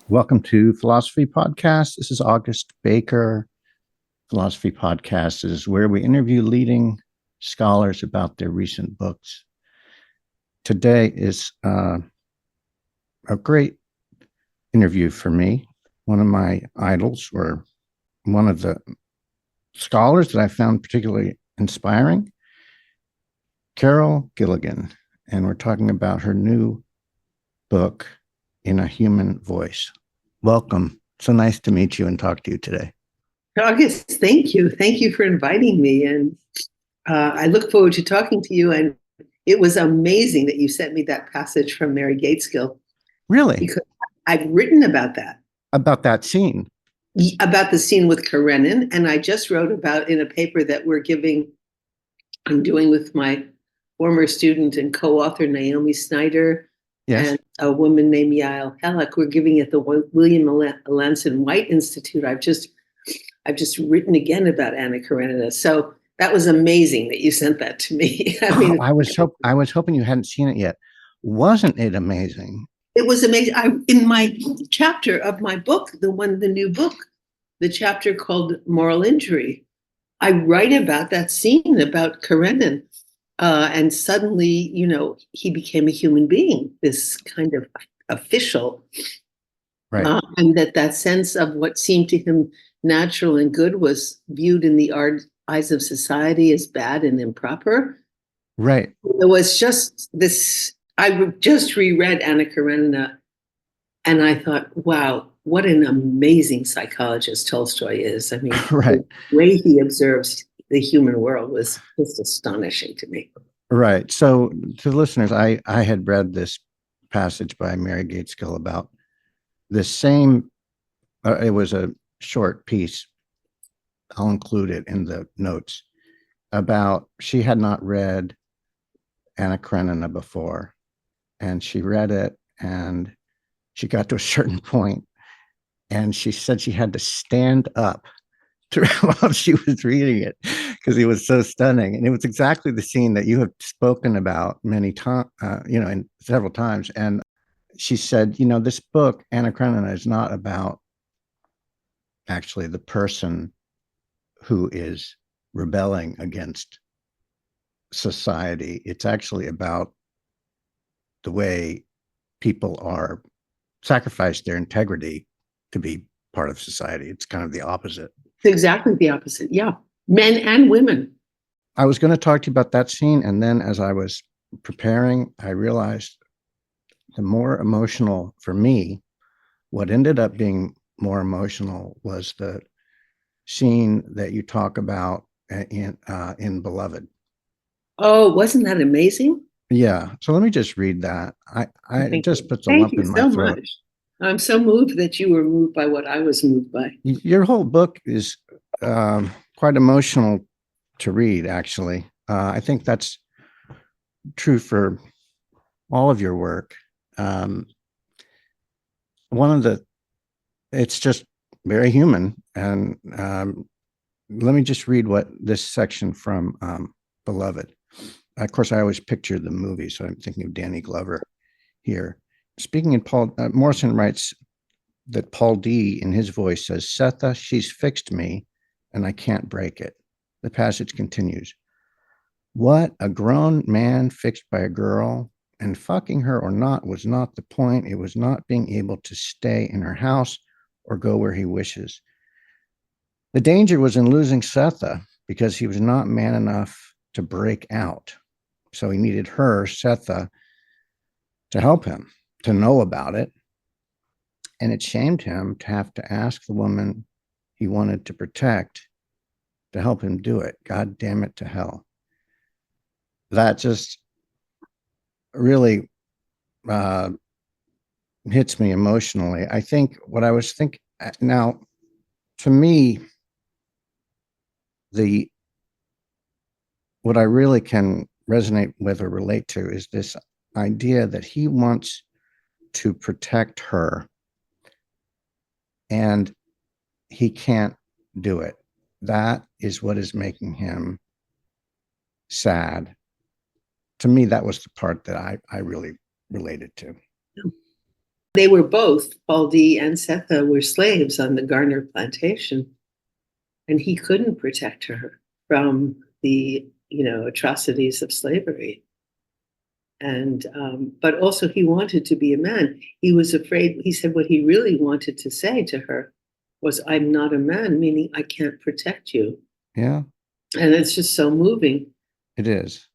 Welcome to Philosophy Podcast. This is August Baker. Philosophy Podcast is where we interview leading scholars about their recent books. Today is a great interview for me. One of my idols, or one of the scholars that I found particularly inspiring, Carol Gilligan. And we're talking about her new book, In a Human Voice. Welcome. So nice to meet you and talk to you today. August, thank you. Thank you for inviting me. And I look forward to talking to you. And it was amazing that you sent me that passage from Mary Gateskill. Really? Because I've written about that. About that scene? About the scene with Karenin. And I just wrote about in a paper that I'm doing with my former student and co-author, Naomi Snyder. Yes. And a woman named Yael Hellick. We're giving it the William Alanson White Institute. I've just written again about Anna Karenina. So that was amazing that you sent that to me. I was hoping you hadn't seen it yet. Wasn't it amazing? It was amazing. In my chapter of my book, the new book, the chapter called Moral Injury, I write about that scene about Karenin. And suddenly, he became a human being, this kind of official. Right. And that sense of what seemed to him natural and good was viewed in the eyes of society as bad and improper. Right. There was just this, I just reread Anna Karenina, and I thought, wow, what an amazing psychologist Tolstoy is. I mean, right. The way he observes the human world was just astonishing to me. Right. So to the listeners, I had read this passage by Mary Gateskill about the same, it was a short piece, I'll include it in the notes, about she had not read Anna Karenina before, and she read it and she got to a certain point and she said she had to stand up while she was reading it because it was so stunning. And it was exactly the scene that you have spoken about many times, and several times. And she said, this book, Anna Karenina, is not about actually the person who is rebelling against society. It's actually about the way people are sacrifice their integrity to be part of society. It's kind of the opposite. It's exactly the opposite. Yeah. Men and women. I was going to talk to you about that scene. And then as I was preparing, I realized the more emotional for me, what ended up being more emotional was the scene that you talk about in Beloved. Oh, wasn't that amazing? Yeah. So let me just read that. I just put the lump in my throat. Much. I'm so moved that you were moved by what I was moved by. Your whole book is quite emotional to read, actually. I think that's true for all of your work. It's just very human. And let me just read what this section from Beloved. Of course, I always picture the movie, so I'm thinking of Danny Glover here. Speaking in Paul, Morrison writes that Paul D in his voice says, "Setha, she's fixed me and I can't break it." The passage continues. What a grown man fixed by a girl, and fucking her or not was not the point. It was not being able to stay in her house or go where he wishes. The danger was in losing Setha because he was not man enough to break out. So he needed her, Setha, to help him, to know about it. And it shamed him to have to ask the woman he wanted to protect to help him do it. God damn it to hell. That just really hits me emotionally. I think what I was thinking now, to me, what I really can resonate with or relate to is this idea that he wants to protect her and he can't do it. That is what is making him sad. To me, that was the part that I really related to. They were both, Paul D and Setha, were slaves on the Garner plantation, and he couldn't protect her from the, atrocities of slavery. And but also he wanted to be a man. He was afraid. He said what he really wanted to say to her was, "I'm not a man," meaning I can't protect you. Yeah, And it's just so moving. it is.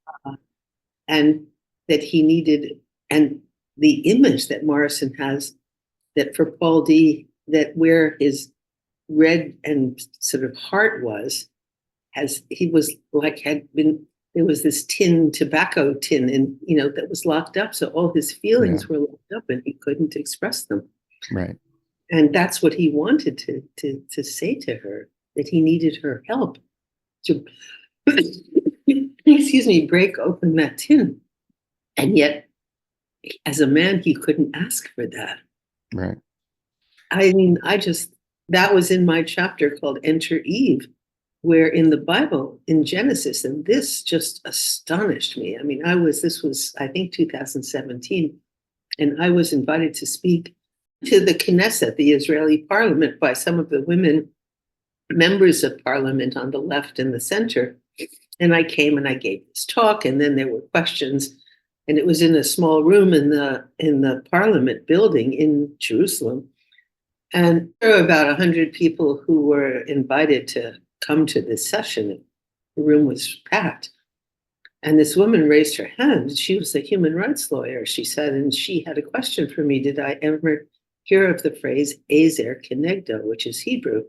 And that he needed, and the image that Morrison has, that for Paul D, that where his red and sort of heart was, he was like had been, there was this tobacco tin, and that was locked up, so all his feelings were locked up and he couldn't express them. Right. And that's what he wanted to say to her, that he needed her help to excuse me, break open that tin. And yet, as a man, he couldn't ask for that. Right. I mean, that was in my chapter called Enter Eve, where in the Bible, in Genesis, and this just astonished me. I mean, this was, I think, 2017, and I was invited to speak to the Knesset, the Israeli parliament, by some of the women members of parliament on the left and the center. And I came and I gave this talk, and then there were questions, and it was in a small room in the parliament building in Jerusalem. And there were about 100 people who were invited to come to this session. The room was packed. And this woman raised her hand. She was a human rights lawyer, she said, and she had a question for me. Did I ever hear of the phrase ezer kenegdo, which is Hebrew?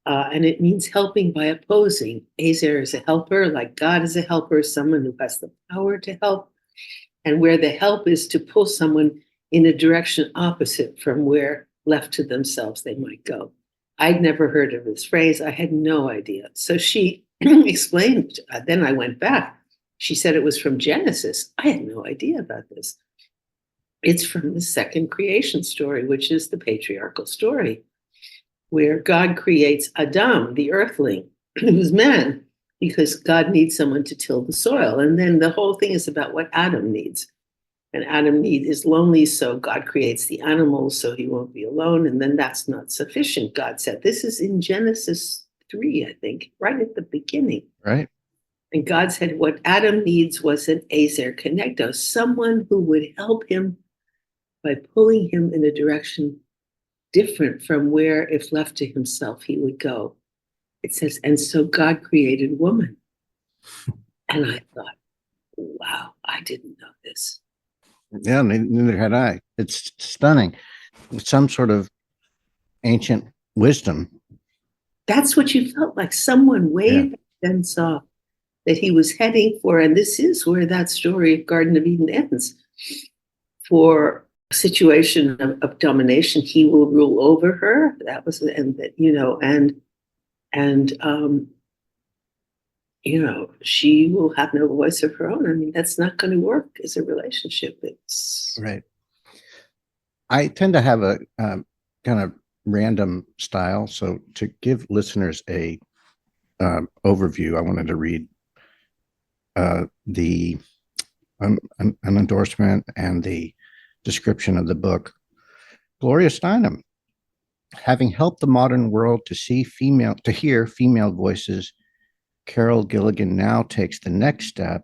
And it means helping by opposing. Ezer is a helper, like God is a helper, someone who has the power to help. And where the help is to pull someone in a direction opposite from where left to themselves they might go. I'd never heard of this phrase. I had no idea. So she explained, then I went back. She said it was from Genesis. I had no idea about this. It's from the second creation story, which is the patriarchal story, where God creates Adam, the earthling, who's man, because God needs someone to till the soil. And then the whole thing is about what Adam needs. And Adam is lonely, so God creates the animals so he won't be alone. And then that's not sufficient, God said. This is in Genesis 3, I think, right at the beginning. Right. And God said what Adam needs was an ezer kenegdo, someone who would help him by pulling him in a direction different from where, if left to himself, he would go. It says, and so God created woman. And I thought, wow, I didn't know this. Yeah, neither had I. It's stunning. Some sort of ancient wisdom. That's what you felt like. Someone way back then saw that he was heading for, and this is where that story of Garden of Eden ends, for a situation of domination. He will rule over her. That was, and that, she will have no voice of her own. I mean, that's not going to work as a relationship. It's right. I tend to have a kind of random style. So to give listeners a overview, I wanted to read the an endorsement and the description of the book. Gloria Steinem, having helped the modern world to hear female voices, Carol Gilligan now takes the next step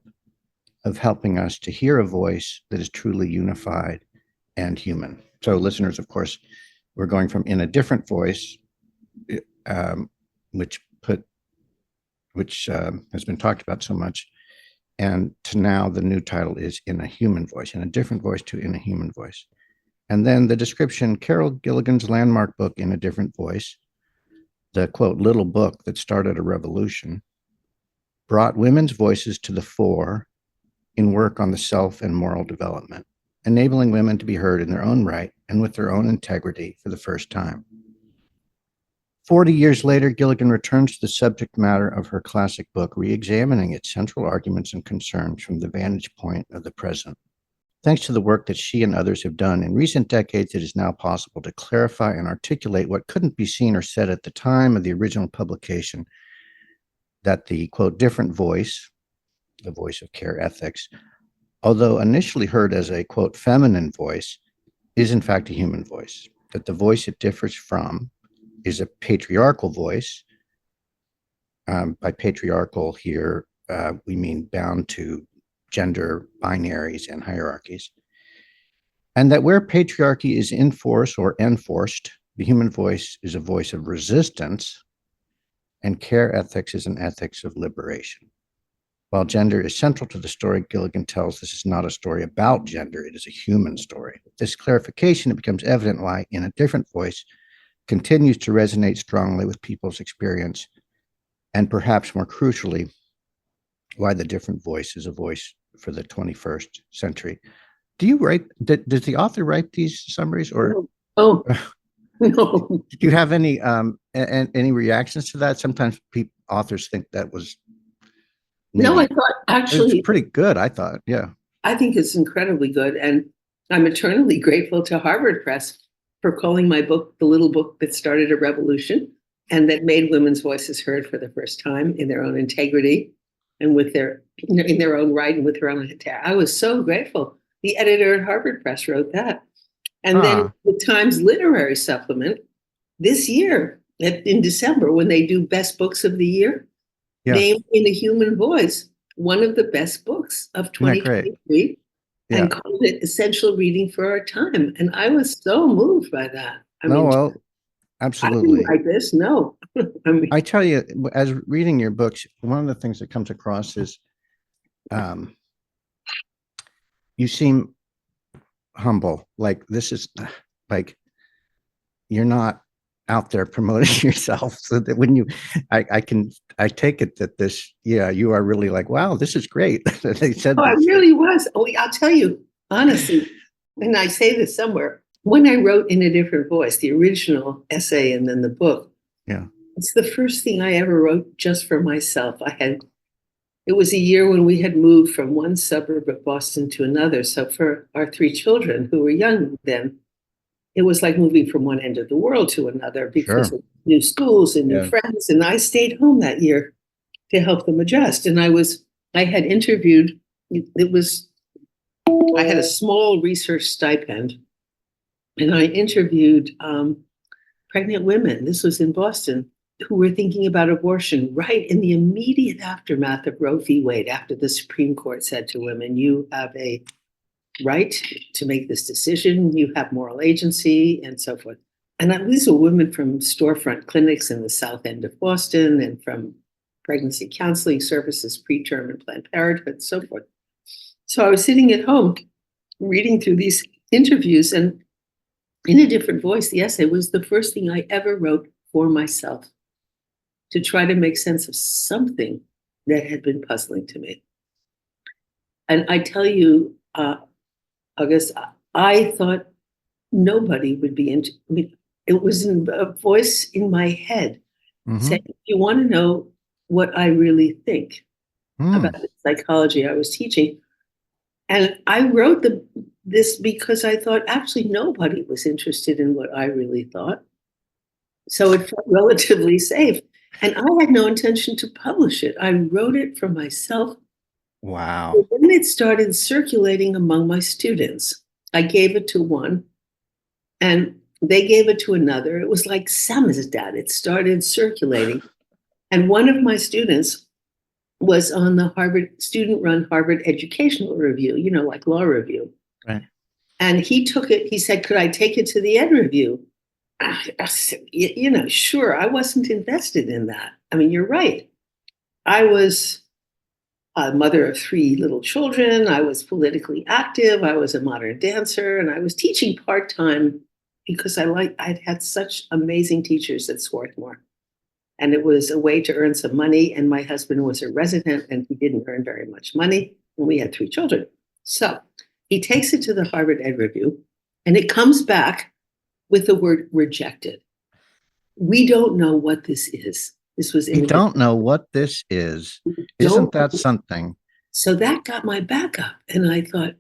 of helping us to hear a voice that is truly unified and human. So listeners, of course, we're going from In a Different Voice, which has been talked about so much, and to now the new title is In a Human Voice, In a Different Voice to In a Human Voice. And then the description, Carol Gilligan's landmark book, In a Different Voice, the quote, little book that started a revolution, brought women's voices to the fore in work on the self and moral development, enabling women to be heard in their own right and with their own integrity for the first time. 40 years later, Gilligan returns to the subject matter of her classic book, re-examining its central arguments and concerns from the vantage point of the present. Thanks to the work that she and others have done in recent decades, it is now possible to clarify and articulate what couldn't be seen or said at the time of the original publication, that the, quote, different voice the voice of care ethics, although initially heard as a, quote, feminine voice, is in fact a human voice, that the voice it differs from is a patriarchal voice. By patriarchal here, we mean bound to gender binaries and hierarchies. And that where patriarchy is in force or enforced, the human voice is a voice of resistance, and care ethics is an ethics of liberation. While gender is central to the story, Gilligan tells this is not a story about gender, it is a human story. With this clarification, it becomes evident why, in a different voice, continues to resonate strongly with people's experience, and perhaps more crucially, why the different voice is a voice for the 21st century. Do you write, does the author write these summaries, or Oh, no. do you have any reactions to that? Sometimes authors think that was No, I maybe, thought it's actually, pretty good, I thought. Yeah. I think it's incredibly good. And I'm eternally grateful to Harvard Press for calling my book the little book that started a revolution and that made women's voices heard for the first time in their own integrity and with their, in their own right and with their own intent. I was so grateful. The editor at Harvard Press wrote that. And then the Times Literary Supplement this year, in December, when they do best books of the year, Yeah. named In a Human Voice one of the best books of Isn't that great? 2023 Yeah. and called it essential reading for our time. And I was so moved by that. I No, mean, well, I absolutely. didn't write this. No. I mean, I tell you, as reading your books, one of the things that comes across is you seem humble. Like this is like you're not out there promoting yourself. So that when I take it that this, yeah, you are really like, wow, this is great. They said oh, I this. really was. Oh, I'll tell you, honestly, and I say this somewhere, when I wrote In a Different Voice, the original essay and then the book, Yeah. it's the first thing I ever wrote just for myself. It was a year when we had moved from one suburb of Boston to another. So for our three children who were young then, it was like moving from one end of the world to another because Sure. of new schools and new Yeah. friends. And I stayed home that year to help them adjust. And I had interviewed, I had a small research stipend and I interviewed pregnant women. This was in Boston, who were thinking about abortion right in the immediate aftermath of Roe v. Wade, after the Supreme Court said to women, you have a right to make this decision, you have moral agency, and so forth. And these were women from storefront clinics in the South End of Boston and from pregnancy counseling services, preterm and Planned Parenthood, and so forth. So I was sitting at home reading through these interviews, and In a Different Voice, the essay was the first thing I ever wrote for myself to try to make sense of something that had been puzzling to me. And I tell you, August, I thought nobody would be into. I mean, it was a voice in my head saying, "You want to know what I really think about the psychology I was teaching?" And I wrote this because I thought actually nobody was interested in what I really thought, so it felt relatively safe. And I had no intention to publish it. I wrote it for myself. Wow. When it started circulating among my students, I gave it to one and they gave it to another. It was like samizdat. It started circulating. And one of my students was on the Harvard student-run Harvard Educational Review, like law review. Right. And he took it, he said, could I take it to the Ed Review? I said, sure. I wasn't invested in that. I mean, you're right. I was a mother of three little children. I was politically active. I was a modern dancer, and I was teaching part-time because I'd had such amazing teachers at Swarthmore. And it was a way to earn some money. And my husband was a resident and he didn't earn very much money. And we had three children. So he takes it to the Harvard Ed Review and it comes back with the word rejected. We don't know what this is. This was You don't know what this is. Isn't that something? So that got my back up. And I thought,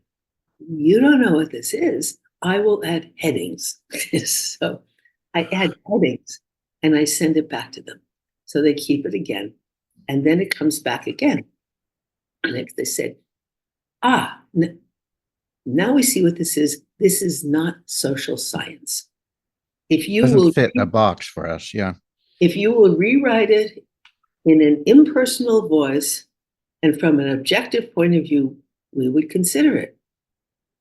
you don't know what this is. I will add headings. So I add headings and I send it back to them. So they keep it again. And then it comes back again. And they said, ah, now we see what this is. This is not social science. If you Doesn't will, fit a box for us. Yeah. if you will rewrite it in an impersonal voice and from an objective point of view, we would consider it.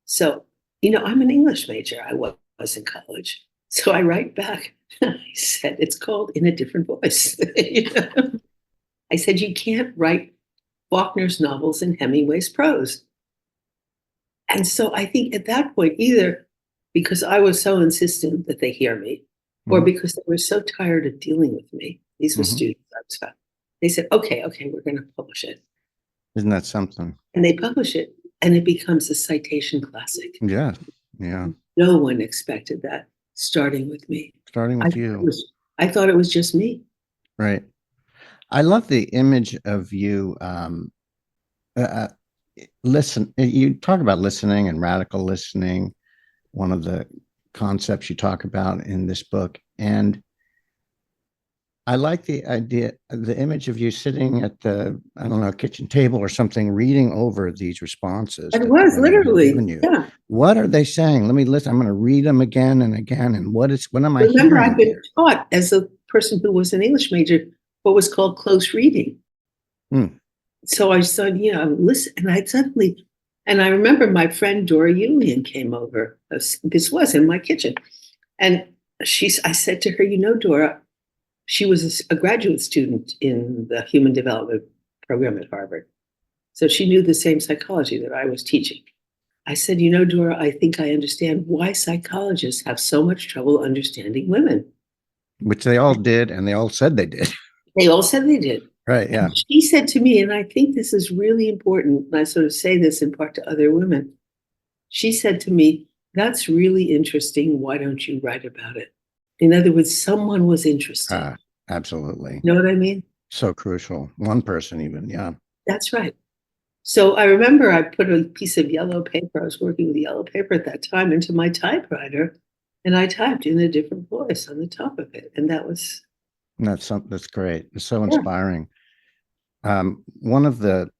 So, I'm an English major. I was in college. So I write back. I said, it's called In a Different Voice. I said, you can't write Faulkner's novels in Hemingway's prose. And so I think at that point, either because I was so insistent that they hear me, or because they were so tired of dealing with me, these were students I was about, they said, okay, we're going to publish it. Isn't that something? And they publish it, and it becomes a citation classic. Yeah. Yeah. No one expected that, starting with me. Starting with you. I thought it was just me. Right. I love the image of you. Listen, you talk about listening and radical listening, one of the concepts you talk about in this book. And I like the idea, the image of you sitting at the, I don't know, kitchen table or something, reading over these responses. It was literally, yeah. What are they saying? Let me listen. I'm going to read them again and again. And what am I Remember, hearing? I've been taught as a person who was an English major, what was called close reading. So I said, listen, and I remember my friend Dora Gilligan came over. This was in my kitchen. And I said to her, Dora, she was a graduate student in the human development program at Harvard. So she knew the same psychology that I was teaching. I said, Dora, I think I understand why psychologists have so much trouble understanding women. Which they all did, and they all said they did. They all said they did. Right, yeah. And she said to me, and I think this is really important, and I sort of say this in part to other women. She said to me, that's really interesting. Why don't you write about it? In other words, someone was interested. Absolutely. You know what I mean? So crucial. One person even, yeah. That's right. So I remember I put a piece of yellow paper, I was working with yellow paper at that time, into my typewriter, and I typed In a Different Voice on the top of it. And that was... That's great. It's so inspiring. One of the,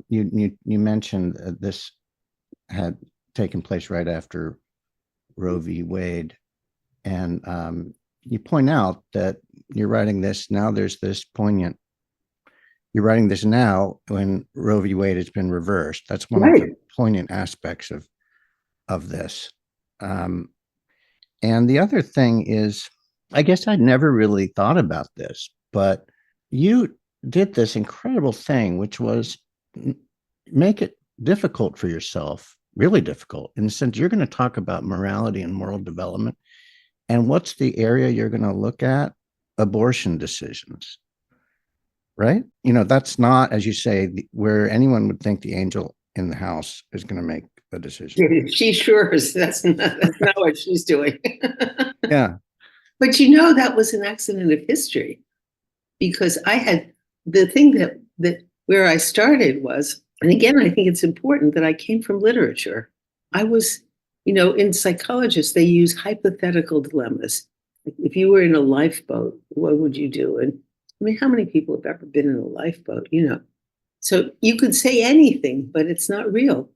you mentioned this had taken place right after Roe v. Wade. And you point out that you're writing this now. There's this poignant. You're writing this now when Roe v. Wade has been reversed. That's one of the poignant aspects of this. And the other thing is, I guess I'd never really thought about this, but you did this incredible thing, which was make it difficult for yourself, really difficult, in the sense you're going to talk about morality and moral development. And what's the area you're going to look at? Abortion decisions, right? That's not, as you say, where anyone would think the angel in the house is going to make a decision. She sure is. That's not what she's doing. Yeah. But that was an accident of history, because I had the thing that where I started was, and again, I think it's important that I came from literature. I was, in psychologists, they use hypothetical dilemmas. Like, if you were in a lifeboat, what would you do? And I mean, how many people have ever been in a lifeboat, So you could say anything, but it's not real.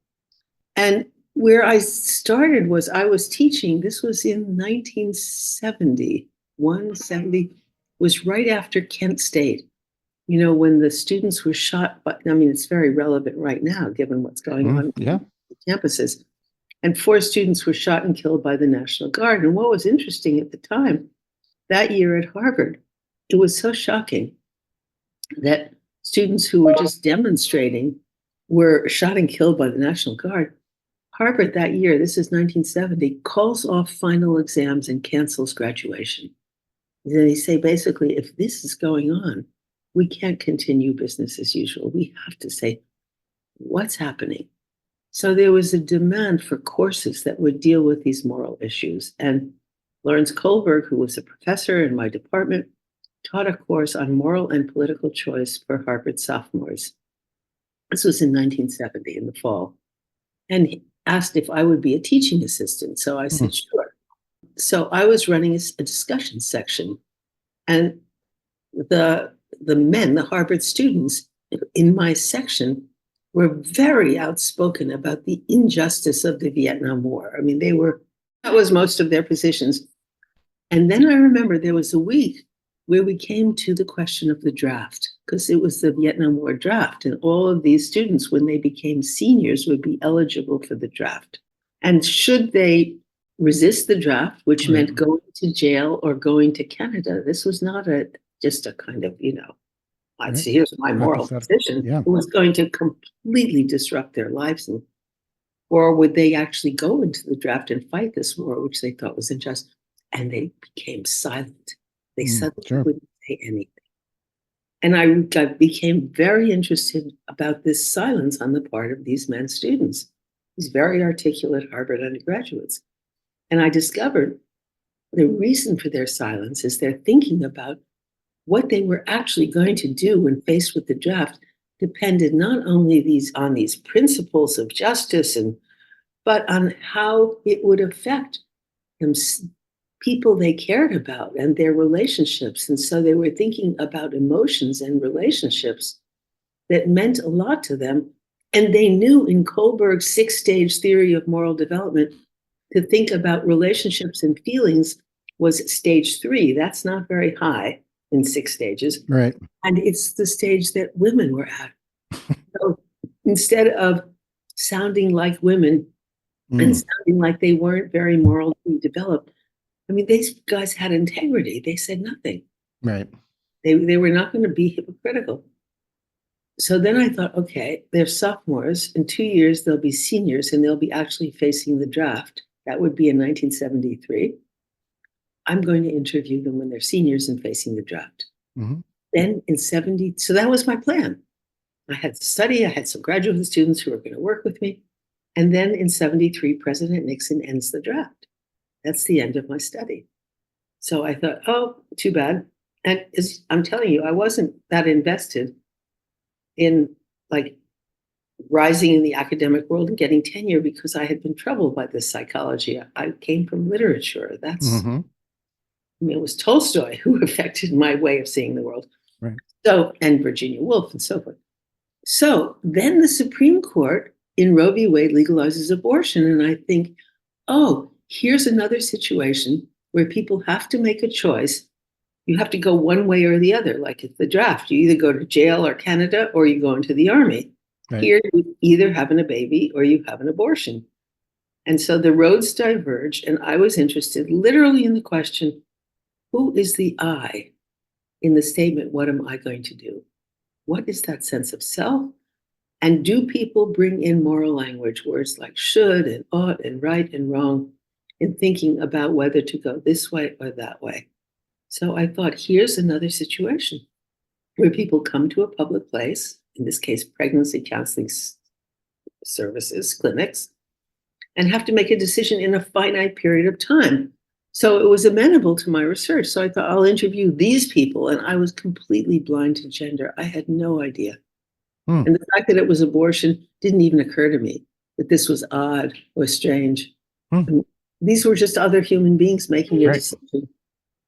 And where I started was I was teaching, this was in 1970, was right after Kent State, when the students were shot, but I mean, it's very relevant right now, given what's going on on campuses. And 4 students were shot and killed by the National Guard. And what was interesting at the time, that year at Harvard, it was so shocking that students who were just demonstrating were shot and killed by the National Guard. Harvard that year, this is 1970, calls off final exams and cancels graduation. They say, basically, if this is going on, we can't continue business as usual. We have to say, what's happening? So there was a demand for courses that would deal with these moral issues. And Lawrence Kohlberg, who was a professor in my department, taught a course on moral and political choice for Harvard sophomores. This was in 1970, in the fall. And he asked if I would be a teaching assistant. So I said, sure. So I was running a discussion section. And the men, the Harvard students, in my section were very outspoken about the injustice of the Vietnam War. I mean, that was most of their positions. And then I remember there was a week where we came to the question of the draft, because it was the Vietnam War draft, and all of these students, when they became seniors, would be eligible for the draft. And should they resist the draft, which meant going to jail or going to Canada, this was not just a kind of, I'd say, here's my moral position. Yeah. It was going to completely disrupt their lives. Or would they actually go into the draft and fight this war, which they thought was unjust? And they became silent. They suddenly wouldn't say anything. And I became very interested about this silence on the part of these men students, these very articulate Harvard undergraduates. And I discovered the reason for their silence is they're thinking about what they were actually going to do when faced with the draft depended not only on these principles of justice, but on how it would affect them, people they cared about and their relationships. And so they were thinking about emotions and relationships that meant a lot to them. And they knew in Kohlberg's 6-stage theory of moral development, to think about relationships and feelings was stage 3. That's not very high in 6 stages. Right. And it's the stage that women were at. So instead of sounding like women and sounding like they weren't very morally developed, I mean, these guys had integrity. They said nothing. Right. They were not going to be hypocritical. So then I thought, okay, they're sophomores. In 2 years, they'll be seniors and they'll be actually facing the draft. That would be in 1973. I'm going to interview them when they're seniors and facing the draft. Then in 70, so that was my plan. I had to study. I had some graduate students who were going to work with me. And then in 73, President Nixon ends the draft. That's the end of my study. So I thought, oh, too bad. And as I'm telling you, I wasn't that invested in like rising in the academic world and getting tenure because I had been troubled by this psychology. I came from literature. I mean, it was Tolstoy who affected my way of seeing the world. Right. So, and Virginia Woolf and so forth. So then the Supreme Court in Roe v. Wade legalizes abortion. And I think, oh, here's another situation where people have to make a choice. You have to go one way or the other. Like at the draft, you either go to jail or Canada or you go into the army. Right. Here, you either having a baby or you have an abortion. And so the roads diverge. And I was interested literally in the question, who is the I in the statement, what am I going to do? What is that sense of self? And do people bring in moral language, words like should and ought and right and wrong, in thinking about whether to go this way or that way? So I thought, here's another situation where people come to a public place, in this case, pregnancy counseling services, clinics, and have to make a decision in a finite period of time. So it was amenable to my research. So I thought, I'll interview these people. And I was completely blind to gender. I had no idea. And the fact that it was abortion didn't even occur to me, that this was odd or strange. These were just other human beings making a decision.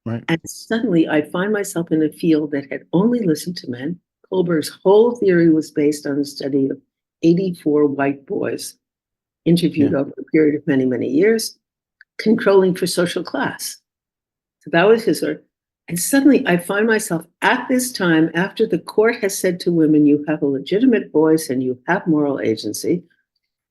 Right. And suddenly I find myself in a field that had only listened to men. Kohlberg's whole theory was based on the study of 84 white boys interviewed over a period of many, many years, controlling for social class. So that was his work. And suddenly I find myself at this time, after the court has said to women, you have a legitimate voice and you have moral agency.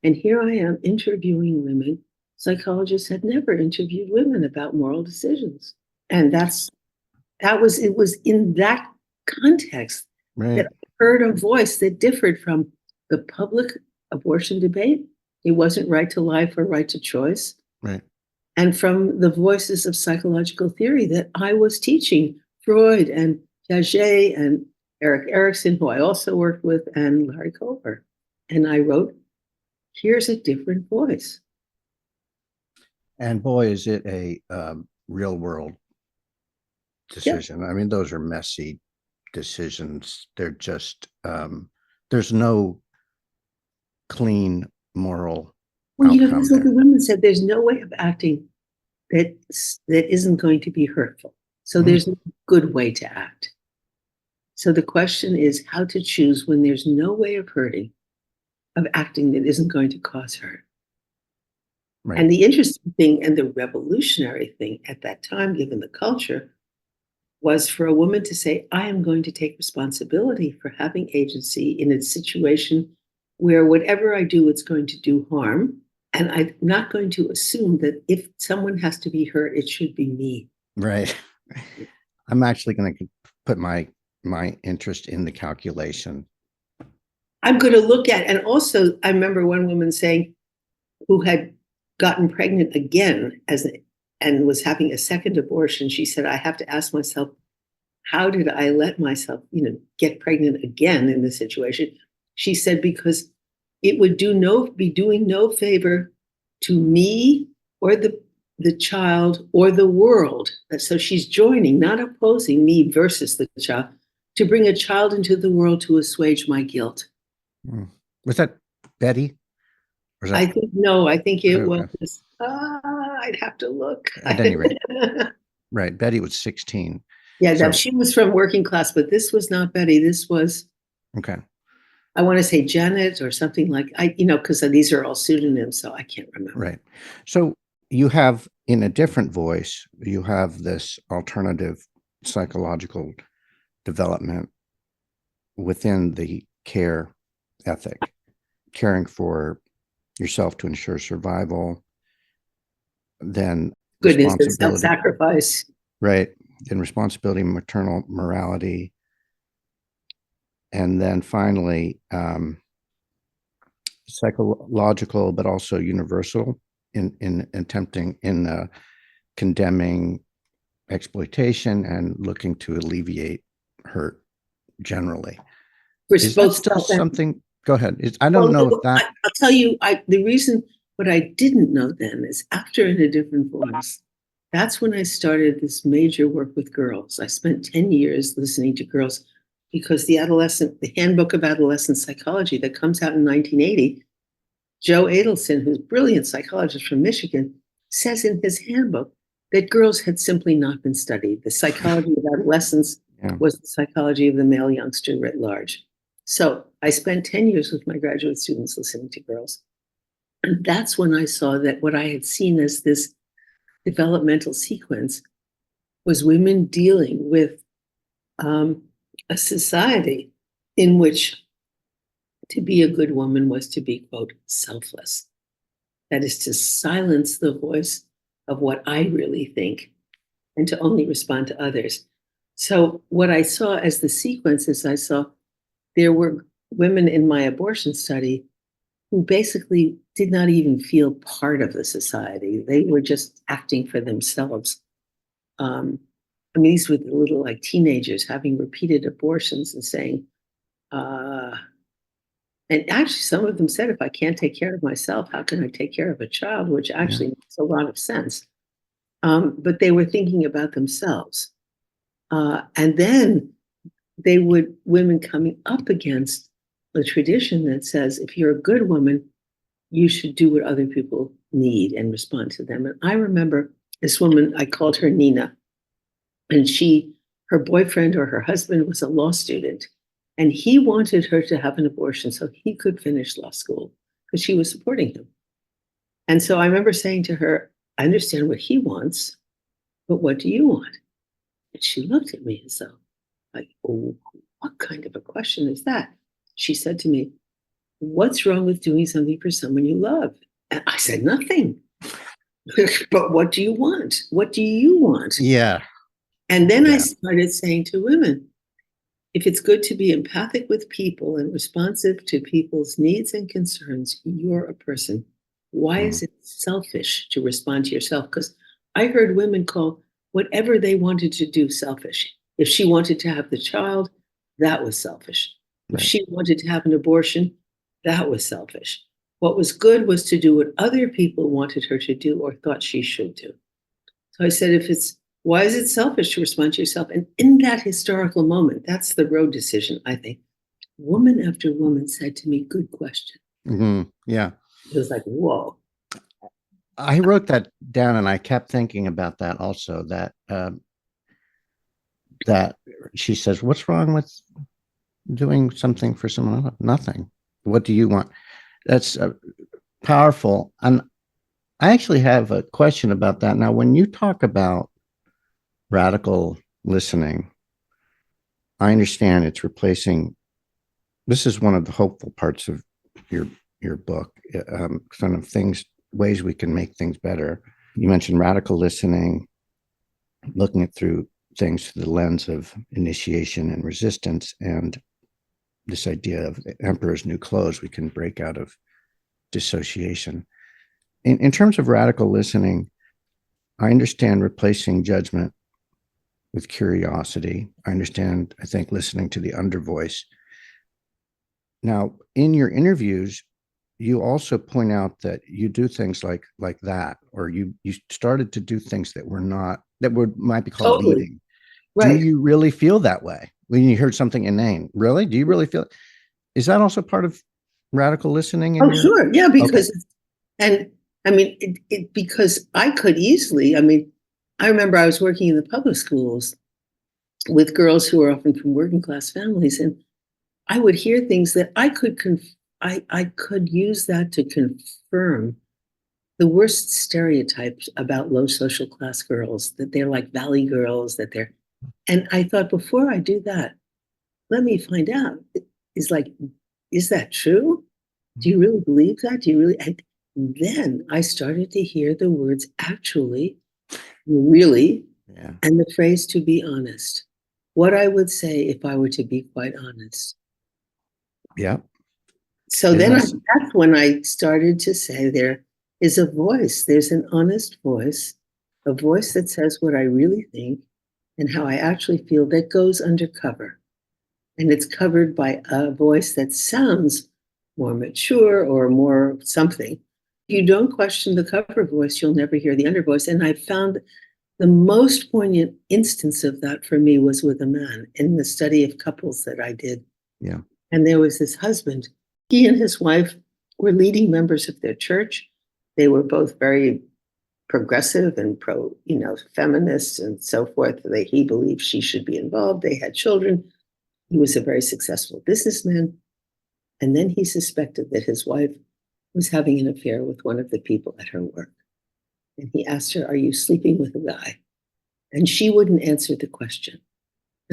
And here I am interviewing women. Psychologists had never interviewed women about moral decisions. And it was in that context that I heard a voice that differed from the public abortion debate. It wasn't right to life or right to choice. Right. And from the voices of psychological theory that I was teaching, Freud and Piaget and Erik Erikson, who I also worked with, and Larry Kohlberg. And I wrote, here's a different voice. And boy, is it a real world decision. I mean, those are messy decisions. They're just, there's no clean moral outcome that's what the women said. There's no way of acting that isn't going to be hurtful. So there's no good way to act. So the question is how to choose when there's no way of hurting, of acting that isn't going to cause hurt. Right. And the interesting thing and the revolutionary thing at that time, given the culture, was for a woman to say, I am going to take responsibility for having agency in a situation where whatever I do, it's going to do harm. And I'm not going to assume that if someone has to be hurt, it should be me. Right. I'm actually going to put my interest in the calculation. I'm going to look at, and also I remember one woman saying, who had gotten pregnant again and was having a second abortion, she said, I have to ask myself, how did I let myself, get pregnant again in this situation? She said, because it would be doing no favor to me or the child or the world. So she's joining, not opposing me versus the child, to bring a child into the world to assuage my guilt. Was that Betty? Or I think it okay. was, I'd have to look. At any rate, right. Betty was 16. Yeah, so, she was from working class, but this was not Betty. This was, okay. I want to say Janet or something like, because these are all pseudonyms, so I can't remember. Right. So you have, in a different voice, you have this alternative psychological development within the care ethic, caring for yourself to ensure survival, then goodness, self-sacrifice. Right. Then responsibility, maternal morality, and then finally psychological, but also universal in attempting in condemning exploitation and looking to alleviate hurt generally. Is that still something? Go ahead. I don't know if that. I'll tell you. The reason what I didn't know then is after In a Different Voice. That's when I started this major work with girls. I spent 10 years listening to girls because the Handbook of Adolescent Psychology that comes out in 1980, Joe Adelson, who's a brilliant psychologist from Michigan, says in his handbook that girls had simply not been studied. The psychology of adolescence was the psychology of the male youngster writ large. So I spent 10 years with my graduate students listening to girls. And that's when I saw that what I had seen as this developmental sequence was women dealing with a society in which to be a good woman was to be, quote, selfless. That is to silence the voice of what I really think and to only respond to others. So what I saw as the sequence is I saw there were women in my abortion study who basically did not even feel part of the society. They were just acting for themselves. These were the little like teenagers having repeated abortions and saying, and actually some of them said, if I can't take care of myself, how can I take care of a child? Which actually makes a lot of sense. But they were thinking about themselves. And then women coming up against the tradition that says, if you're a good woman, you should do what other people need and respond to them. And I remember this woman, I called her Nina, and her boyfriend or her husband was a law student, and he wanted her to have an abortion so he could finish law school because she was supporting him. And so I remember saying to her, I understand what he wants, but what do you want? And she looked at me as though, like, oh, what kind of a question is that? She said to me, what's wrong with doing something for someone you love? And I said, nothing. But what do you want? What do you want? Yeah. And then I started saying to women, if it's good to be empathic with people and responsive to people's needs and concerns, you're a person. Why is it selfish to respond to yourself? Because I heard women call whatever they wanted to do selfish. If she wanted to have the child, that was selfish. If she wanted to have an abortion, that was selfish. What was good was to do what other people wanted her to do or thought she should do. So I said, why is it selfish to respond to yourself? And in that historical moment, that's the road decision, I think. Woman after woman said to me, good question. Mm-hmm. Yeah. It was like, whoa. I wrote that down and I kept thinking about that also, that that she says, what's wrong with doing something for someone else? Nothing. What do you want? That's powerful. And I actually have a question about that. Now, when you talk about radical listening, I understand it's replacing. This is one of the hopeful parts of your book, kind of things, ways we can make things better. You mentioned radical listening, looking at through things through the lens of initiation and resistance, and this idea of emperor's new clothes. We can break out of dissociation. In terms of radical listening, I understand replacing judgment with curiosity. I understand, I think, listening to the undervoice. Now, in your interviews, you also point out that you do things like that, or you started to do things that were not, that might be called Totally. leading. Do Right. you really feel that way when you heard something inane? Really? Do you really feel? Is that also part of radical listening in Oh, your? sure. Yeah, Okay. because, and I mean, because I could easily, I mean, I remember I was working in the public schools with girls who were often from working class families, and I would hear things that I could use that to confirm the worst stereotypes about low social class girls, that they're like valley girls, that they're, and I thought, before I do that, let me find out. Is like, is that true? Do you really believe that? Do you really? And then I started to hear the words actually, really, Yeah. and the phrase to be honest. What I would say if I were to be quite honest. Yeah. So Isn't then this? that's when I started to say there is a voice, there's an honest voice, a voice that says what I really think and how I actually feel, that goes undercover. And it's covered by a voice that sounds more mature or more something. If you don't question the cover voice, you'll never hear the under voice. And I found the most poignant instance of that for me was with a man in the study of couples that I did. Yeah. And there was this husband. He and his wife were leading members of their church. They were both very progressive and pro, feminist and so forth. He believed she should be involved. They had children. He was a very successful businessman. And then he suspected that his wife was having an affair with one of the people at her work. And he asked her, "Are you sleeping with a guy?" And she wouldn't answer the question.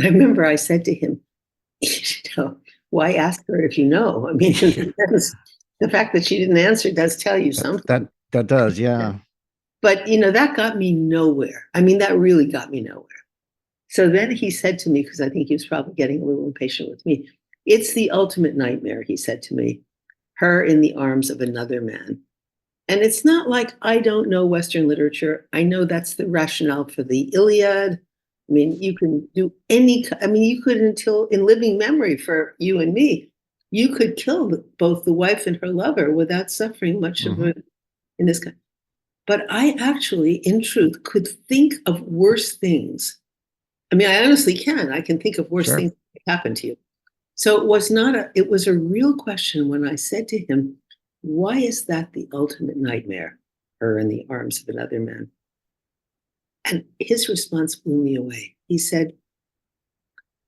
I remember I said to him, why ask her if you know? I mean, the fact that she didn't answer does tell you something. That does, yeah. But, that got me nowhere. I mean, that really got me nowhere. So then he said to me, because I think he was probably getting a little impatient with me, "It's the ultimate nightmare," he said to me, "her in the arms of another man." And it's not like I don't know Western literature. I know that's the rationale for the Iliad. I mean, you can do you could, until in living memory for you and me, you could kill both the wife and her lover without suffering much of it in this kind. But I actually, in truth, could think of worse things. I mean, I honestly can. I can think of worse Sure. things that happen to you. So it was a real question when I said to him, "Why is that the ultimate nightmare, her in the arms of another man?" And his response blew me away. He said,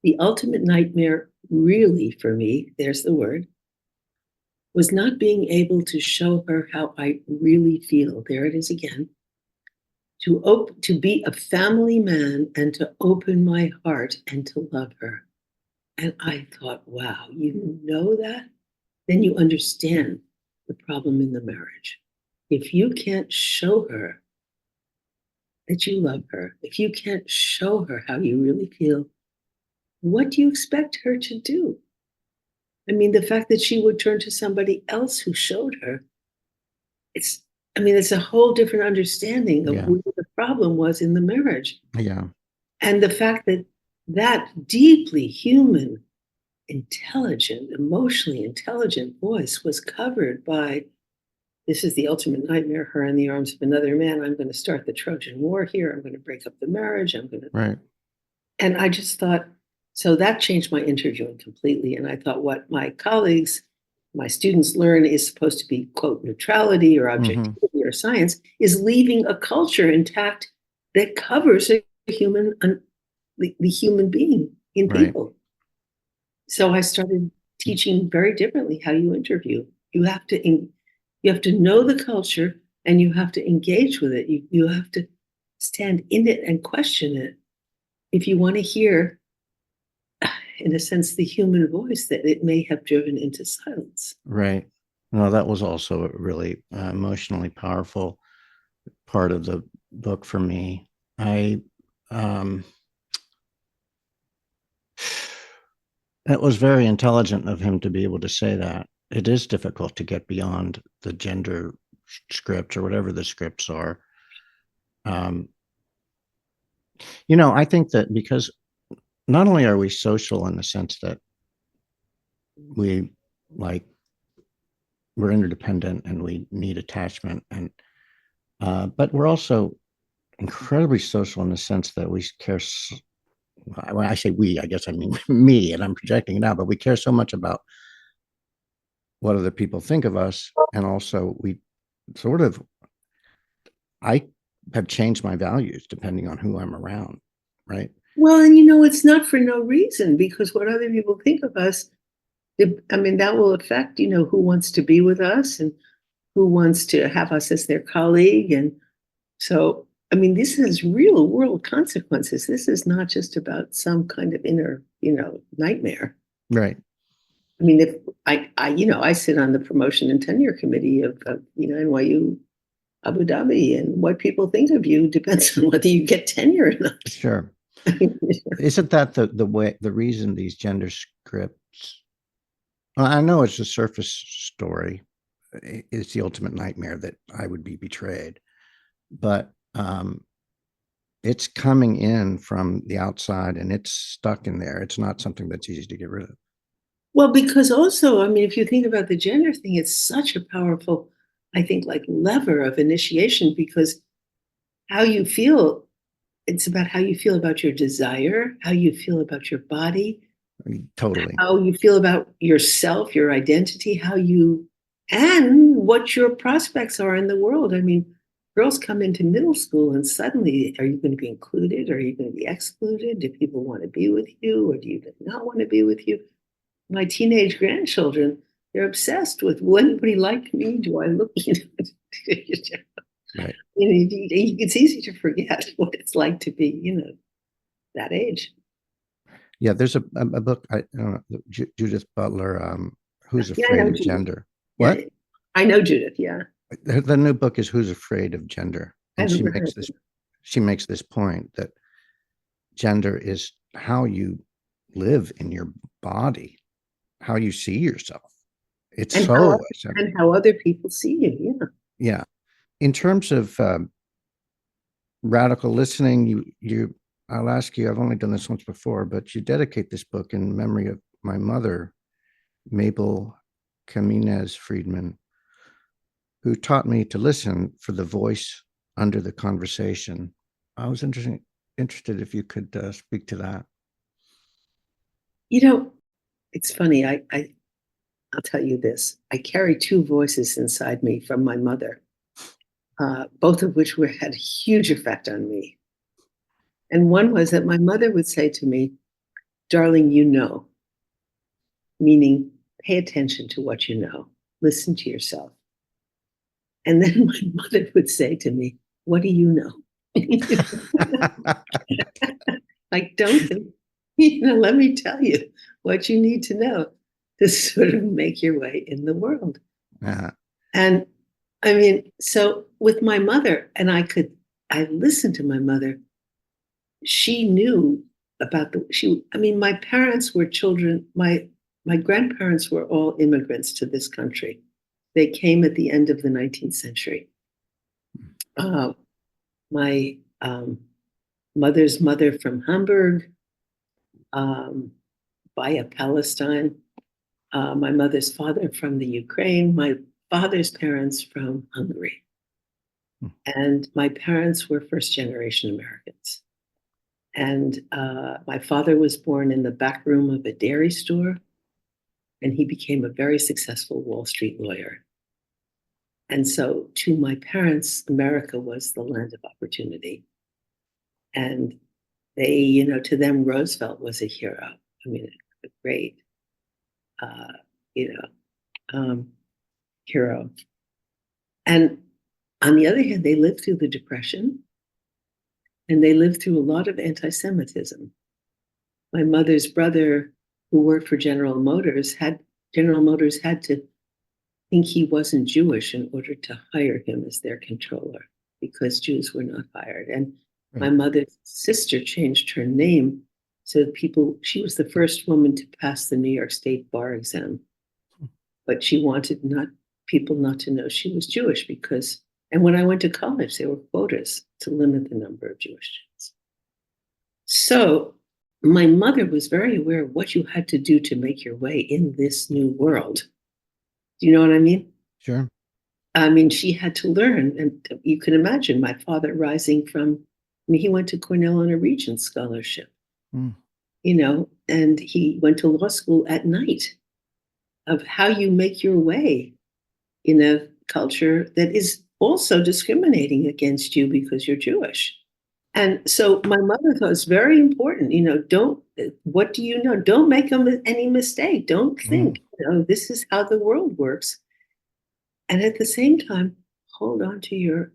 "The ultimate nightmare, really, for me, there's the word, was not being able to show her how I really feel." There it is again. To be a family man and to open my heart and to love her. And I thought, wow, you know that? Then you understand the problem in the marriage. If you can't show her that you love her, if you can't show her how you really feel, what do you expect her to do? I mean, the fact that she would turn to somebody else who showed her, it's, I mean, it's a whole different understanding of Yeah. where the problem was in the marriage. Yeah. And the fact that that deeply human, intelligent, emotionally intelligent voice was covered by, "This is the ultimate nightmare, her in the arms of another man. I'm going to start the Trojan War here. I'm going to break up the marriage. I'm going to." Right. And I just thought, so that changed my interviewing completely. And I thought, what my colleagues, my students learn is supposed to be, quote, neutrality or objectivity or science, is leaving a culture intact that covers a human the human being in Right. people. So I started teaching very differently how you interview. You have to know the culture, and you have to engage with it. You have to stand in it and question it if you want to hear, in a sense, the human voice that it may have driven into silence. Right. No, that was also a really emotionally powerful part of the book for me. Um, it was very intelligent of him to be able to say that. It is difficult to get beyond the gender scripts or whatever the scripts are. Um, I think that because not only are we social in the sense that we like we're interdependent and we need attachment, and but we're also incredibly social in the sense that we care. When I say we, I guess I mean me, and I'm projecting it out. But we care so much about what other people think of us, and also we sort of. I have changed my values depending on who I'm around, right? Well, and it's not for no reason, because what other people think of us, I mean, that will affect, who wants to be with us and who wants to have us as their colleague. And so, I mean, this has real world consequences. This is not just about some kind of inner, nightmare. Right. I mean, if I sit on the promotion and tenure committee of NYU Abu Dhabi, and what people think of you depends on whether you get tenure or not. Sure. Isn't that the reason these gender scripts? Well, I know it's a surface story. It's the ultimate nightmare that I would be betrayed, but it's coming in from the outside and it's stuck in there. It's not something that's easy to get rid of. Well, because also, I mean, if you think about the gender thing, it's such a powerful, I think, like lever of initiation, because how you feel, it's about how you feel about your desire, how you feel about your body, Totally. how you feel about yourself, your identity, and what your prospects are in the world. I mean, girls come into middle school and suddenly, are you going to be included? Are you going to be excluded? Do people want to be with you, or do you not want to be with you? My teenage grandchildren, they're obsessed with, will anybody like me? Do I look? Right. It's easy to forget what it's like to be, that age. Yeah, there's a book, I don't know, Judith Butler, Who's Yeah, I know Afraid of Judith. Gender? Yeah, What? I know Judith. Yeah, The new book is Who's Afraid of Gender? And I've never heard of she makes this point that gender is how you live in your body, how you see yourself. It's and so essential. how other people see you. Yeah. Yeah. In terms of radical listening, I'll ask you, I've only done this once before, but you dedicate this book in memory of my mother, Mabel Camines Friedman, who taught me to listen for the voice under the conversation. I was interested if you could speak to that. It's funny. I'll tell you this. I carry two voices inside me from my mother, both of which had a huge effect on me. And one was that my mother would say to me, "Darling, meaning pay attention to what you know, listen to yourself." And then my mother would say to me, "What do you know?" Like, don't, let me tell you what you need to know to sort of make your way in the world. Uh, And I mean, so with my mother, and I listened to my mother. She knew I mean, my parents were children, my grandparents were all immigrants to this country. They came at the end of the 19th century. My mother's mother from Hamburg, via Palestine. My mother's father from the Ukraine. My father's parents from Hungary. And my parents were first generation Americans. And my father was born in the back room of a dairy store, and he became a very successful Wall Street lawyer. And so, to my parents, America was the land of opportunity. And to them, Roosevelt was a hero. I mean, a great, uh, you know, hero. And on the other hand, they lived through the Depression and they lived through a lot of anti-Semitism. My mother's brother, who worked for General Motors had to think he wasn't Jewish in order to hire him as their controller because Jews were not hired. And my mother's sister changed her name so that she was the first woman to pass the New York State bar exam. But she wanted people not to know she was Jewish and when I went to college, there were quotas to limit the number of Jewish students. So my mother was very aware of what you had to do to make your way in this new world. Do you know what I mean? Sure. I mean, she had to learn. And you can imagine my father rising he went to Cornell on a Regents scholarship, and he went to law school at night of how you make your way in a culture that is also discriminating against you because you're Jewish. And so my mother thought it's very important, what do you know? Don't make any mistake. Don't think, this is how the world works. And at the same time, hold on to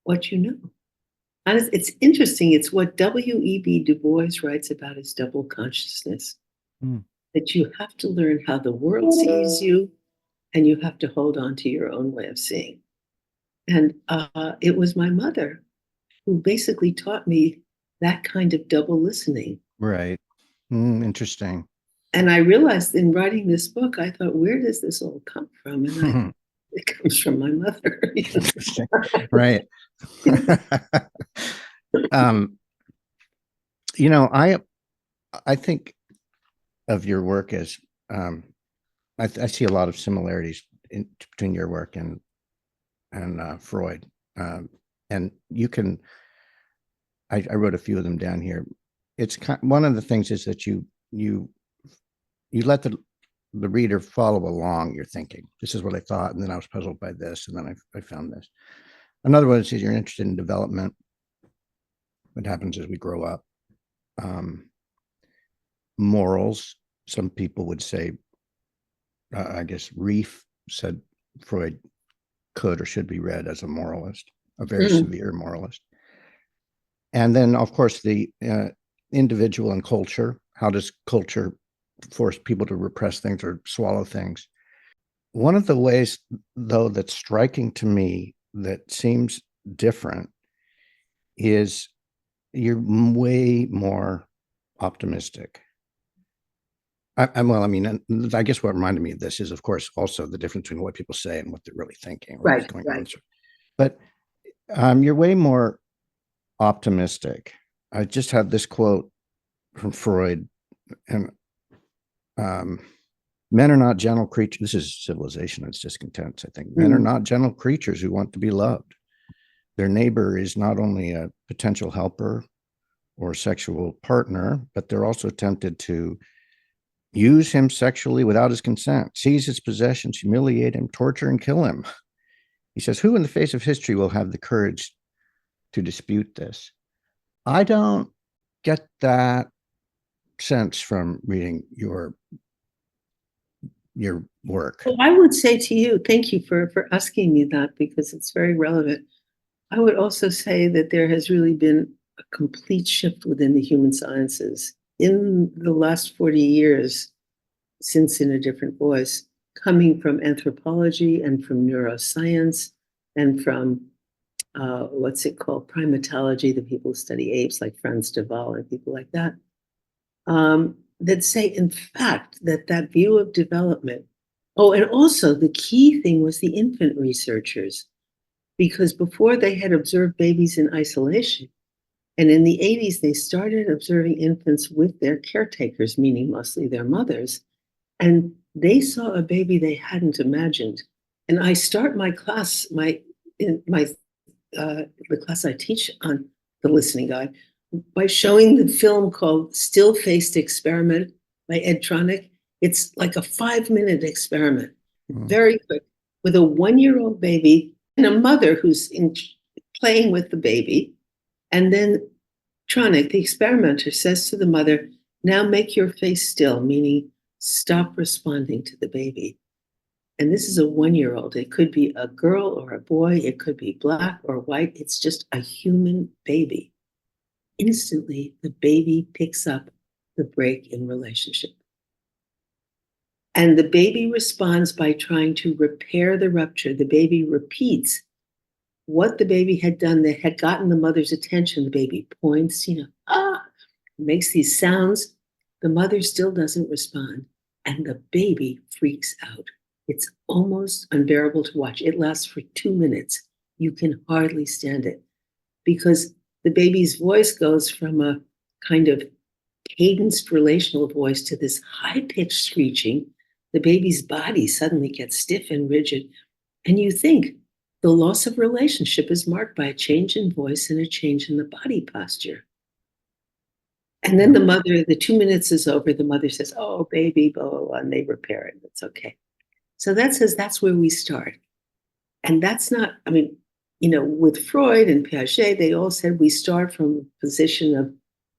what you know. And it's interesting. It's what W.E.B. Du Bois writes about as double consciousness, that you have to learn how the world sees you and you have to hold on to your own way of seeing. And it was my mother who basically taught me that kind of double listening. Right. Interesting. And I realized in writing this book, I thought, where does this all come from? And it comes from my mother. Interesting. Right. I think of your work as I see a lot of similarities between your work and Freud. And I wrote a few of them down here. It's one of the things is that you let the reader follow along your thinking. This is what I thought, and then I was puzzled by this, and then I found this. Another one is you're interested in development, what happens as we grow up. Morals, some people would say, I guess Reef said Freud could or should be read as a moralist, a very severe moralist. And then, of course, the individual and culture. How does culture force people to repress things or swallow things? One of the ways, though, that's striking to me that seems different is you're way more optimistic. I guess what reminded me of this is, of course, also the difference between what people say and what they're really thinking. Right. On. But you're way more optimistic. I just had this quote from Freud, and men are not gentle creatures. This is Civilization and Its Discontents, I think. Men are not gentle creatures who want to be loved. Their neighbor is not only a potential helper or sexual partner, but they're also tempted to use him sexually without his consent, seize his possessions, humiliate him, torture, and kill him. He says, who in the face of history will have the courage to dispute this? I don't get that sense from reading your work. Well, I would say to you, thank you for asking me that, because it's very relevant. I would also say that there has really been a complete shift within the human sciences in the last 40 years since In a Different Voice, coming from anthropology and from neuroscience and from what's it called, primatology, the people who study apes like Franz de Waal and people like that, that say, in fact, that view of development. Oh, and also the key thing was the infant researchers, because before they had observed babies in isolation, and in the 80s, they started observing infants with their caretakers, meaning mostly their mothers, and they saw a baby they hadn't imagined. And I start my class, the class I teach on the listening guide, by showing the film called Still-Faced Experiment by Ed Tronick. It's like a 5-minute experiment, very quick, with a 1-year-old baby and a mother who's playing with the baby, and then Tronic, the experimenter, says to the mother, now make your face still, meaning stop responding to the baby. And this is a 1-year-old. It could be a girl or a boy. It could be black or white. It's just a human baby. Instantly, the baby picks up the break in relationship. And the baby responds by trying to repair the rupture. The baby repeats what the baby had done that had gotten the mother's attention. The baby points, makes these sounds. The mother still doesn't respond. And the baby freaks out. It's almost unbearable to watch. It lasts for 2 minutes. You can hardly stand it because the baby's voice goes from a kind of cadenced relational voice to this high-pitched screeching. The baby's body suddenly gets stiff and rigid. And you think the loss of relationship is marked by a change in voice and a change in the body posture. And then the 2 minutes is over. The mother says, oh, baby, blah, blah, blah, and they repair it. It's okay. So that's where we start. And that's not, with Freud and Piaget, they all said we start from a position of,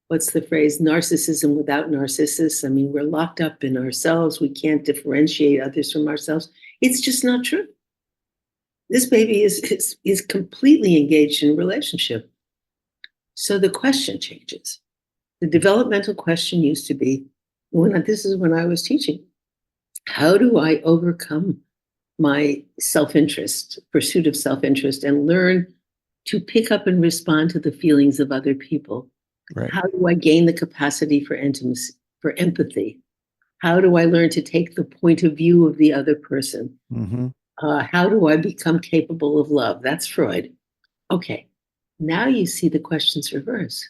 what's the phrase, narcissism without narcissus. We're locked up in ourselves. We can't differentiate others from ourselves. It's just not true. This baby is completely engaged in relationship. So the question changes. The developmental question used to be, this is when I was teaching, how do I overcome my self-interest, pursuit of self-interest, and learn to pick up and respond to the feelings of other people? Right. How do I gain the capacity for intimacy, for empathy? How do I learn to take the point of view of the other person? Mm-hmm. How do I become capable of love? That's Freud. Okay, now you see the questions reverse.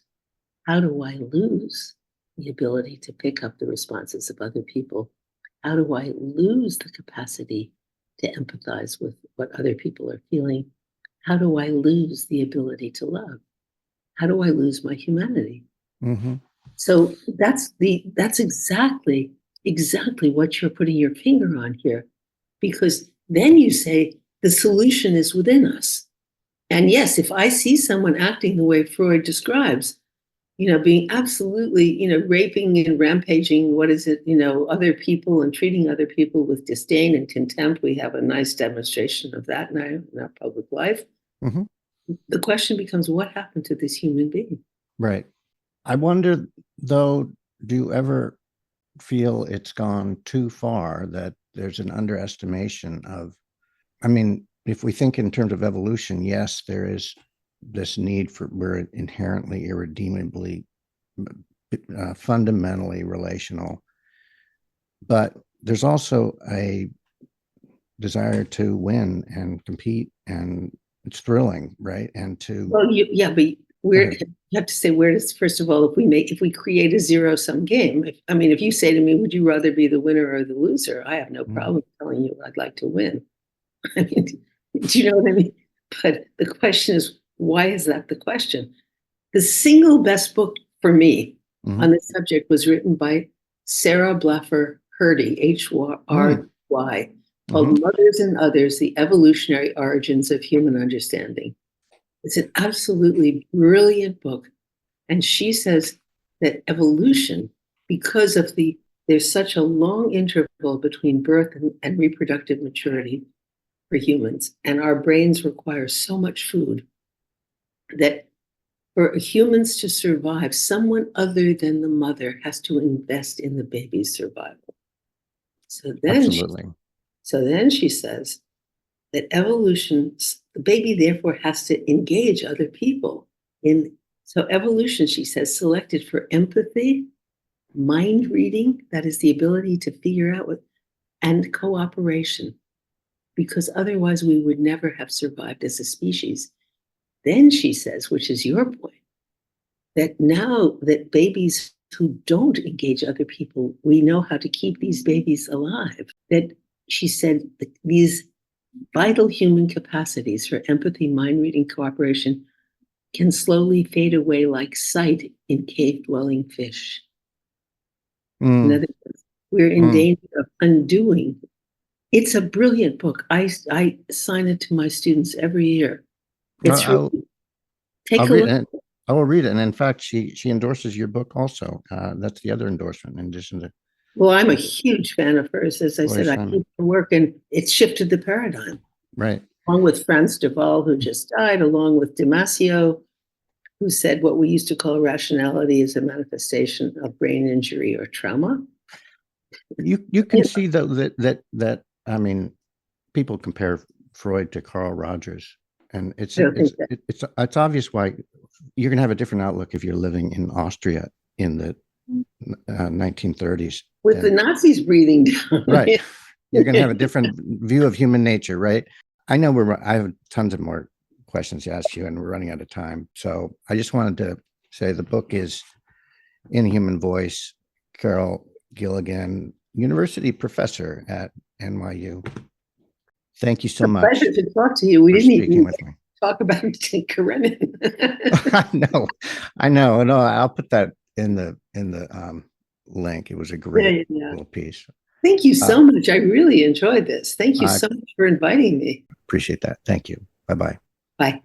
How do I lose the ability to pick up the responses of other people? How do I lose the capacity to empathize with what other people are feeling? How do I lose the ability to love? How do I lose my humanity? Mm-hmm. So that's exactly what you're putting your finger on here, because then you say the solution is within us. And yes, if I see someone acting the way Freud describes, being absolutely, raping and rampaging, other people and treating other people with disdain and contempt. We have a nice demonstration of that now in our public life. Mm-hmm. The question becomes, what happened to this human being? Right. I wonder, though, do you ever feel it's gone too far, that there's an underestimation of, if we think in terms of evolution, yes, there is this need we're inherently, irredeemably, fundamentally relational, but there's also a desire to win and compete, and it's thrilling, right? And to, well, but you have to say, where does, first of all, if we create a zero-sum game, if you say to me, would you rather be the winner or the loser? I have no problem telling you I'd like to win. Do you know what I mean? But the question is, why is that the question? The single best book for me on this subject was written by Sarah Blaffer Hrdy, H-R-Y, called Mothers and Others, The Evolutionary Origins of Human Understanding. It's an absolutely brilliant book. And she says that evolution, because of there's such a long interval between birth and reproductive maturity for humans, and our brains require so much food, that for humans to survive, someone other than the mother has to invest in the baby's survival. So then she says that evolution, the baby therefore has to engage other people so evolution, she says, selected for empathy, mind reading, that is the ability to figure out and cooperation, because otherwise we would never have survived as a species. Then she says, which is your point, that now that babies who don't engage other people, we know how to keep these babies alive. That she said these vital human capacities for empathy, mind reading, cooperation can slowly fade away like sight in cave-dwelling fish. In other words, we're in danger of undoing. It's a brilliant book. I assign it to my students every year. It's take a look. I will read it. And in fact, she endorses your book also. That's the other endorsement in addition to Well, I'm a huge fan of hers. As I Lori said, I Simon. keep her work, and it's shifted the paradigm. Right. Along with Franz Duval, who just died, along with Damasio, who said what we used to call rationality is a manifestation of brain injury or trauma. You can see though that I mean, people compare Freud to Carl Rogers, and I don't think that. it's obvious why you're going to have a different outlook if you're living in Austria in the 1930s. With the Nazis breathing down. Right. You're going to have a different view of human nature, right? I know I have tons of more questions to ask you, and we're running out of time. So I just wanted to say the book is In Human Voice, Carol Gilligan, university professor at NYU. Thank you so much. Pleasure to talk to you. We didn't even with me. talk about Karenin. I know. No, I'll put that in the link. It was a great little piece. Thank you so much. I really enjoyed this. Thank you so much for inviting me. Appreciate that. Thank you. Bye-bye. Bye.